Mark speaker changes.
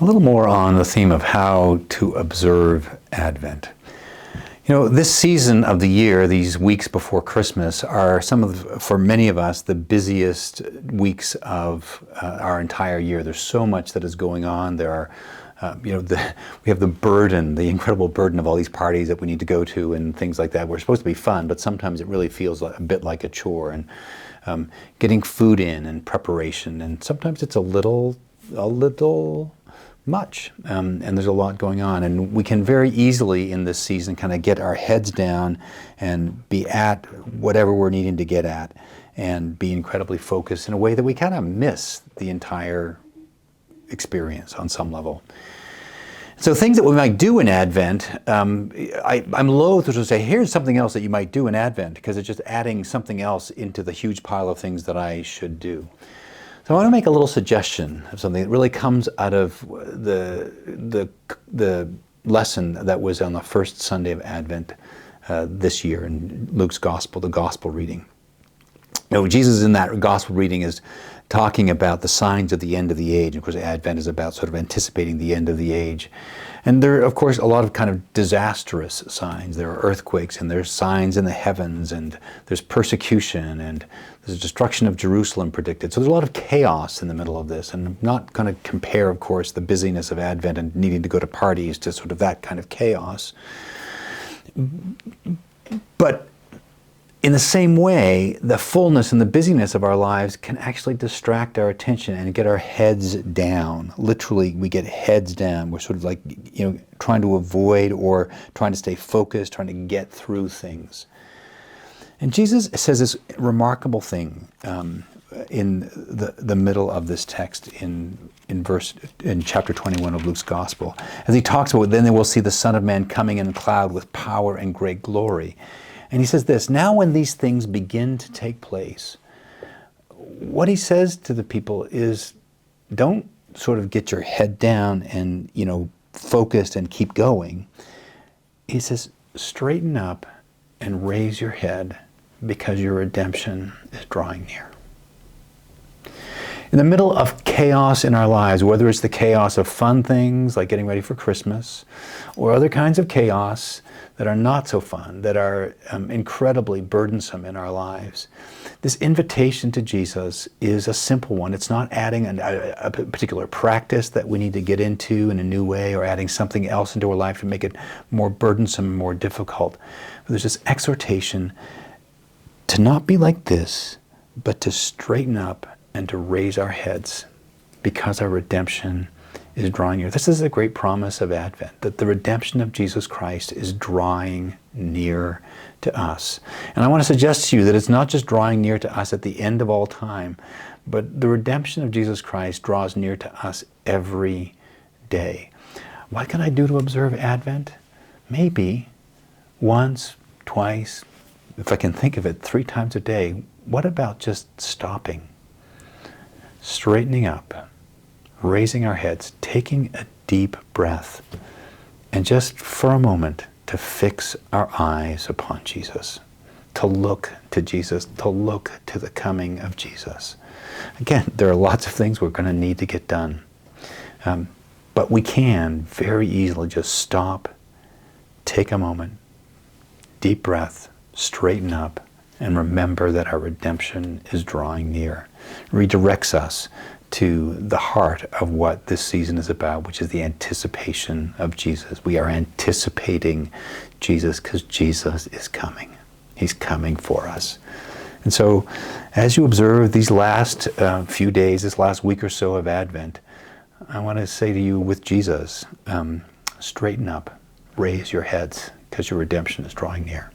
Speaker 1: A little more on the theme of how to observe Advent. You know, this season of the year, these weeks before Christmas, are for many of us, the busiest weeks of our entire year. There's so much that is going on. There are, we have the burden, the incredible burden of all these parties that we need to go to and things like that. We're supposed to be fun, but sometimes it really feels a bit like a chore. And getting food in and preparation, and sometimes it's a little much, and there's a lot going on, and we can very easily in this season kind of get our heads down and be at whatever we're needing to get at and be incredibly focused in a way that we kind of miss the entire experience on some level. So things that we might do in Advent, I'm loath to say, here's something else that you might do in Advent, because it's just adding something else into the huge pile of things that I should do. So I want to make a little suggestion of something that really comes out of the lesson that was on the first Sunday of Advent this year in Luke's Gospel, the Gospel reading. You know, Jesus in that Gospel reading is talking about the signs of the end of the age. Of course, Advent is about sort of anticipating the end of the age. And there are, of course, a lot of kind of disastrous signs. There are earthquakes, and there's signs in the heavens, and there's persecution, and there's destruction of Jerusalem predicted. So there's a lot of chaos in the middle of this. And I'm not going to compare, of course, the busyness of Advent and needing to go to parties to sort of that kind of chaos. But in the same way, the fullness and the busyness of our lives can actually distract our attention and get our heads down. Literally, we get heads down. We're sort of like, trying to avoid or trying to stay focused, trying to get through things. And Jesus says this remarkable thing in the middle of this text in chapter 21 of Luke's Gospel. As he talks about, then they will see the Son of Man coming in a cloud with power and great glory. And he says this, now when these things begin to take place, what he says to the people is, don't sort of get your head down and, focused and keep going. He says, straighten up and raise your head because your redemption is drawing near. In the middle of chaos in our lives, whether it's the chaos of fun things like getting ready for Christmas, or other kinds of chaos that are not so fun, that are incredibly burdensome in our lives, this invitation to Jesus is a simple one. It's not adding a particular practice that we need to get into in a new way, or adding something else into our life to make it more burdensome, more difficult. But there's this exhortation to not be like this, but to straighten up and to raise our heads because our redemption is drawing near. This is a great promise of Advent, that the redemption of Jesus Christ is drawing near to us. And I want to suggest to you that it's not just drawing near to us at the end of all time, but the redemption of Jesus Christ draws near to us every day. What can I do to observe Advent? Maybe once, twice, if I can think of it, 3 times a day. What about just stopping, straightening up, raising our heads, taking a deep breath, and just for a moment to fix our eyes upon Jesus, to look to Jesus, to look to the coming of Jesus. Again, there are lots of things we're going to need to get done, but we can very easily just stop, take a moment, deep breath, straighten up, and remember that our redemption is drawing near. Redirects us to the heart of what this season is about, which is the anticipation of Jesus. We are anticipating Jesus because Jesus is coming. He's coming for us. And so as you observe these last few days, this last week or so of Advent, I want to say to you with Jesus, straighten up, raise your heads because your redemption is drawing near.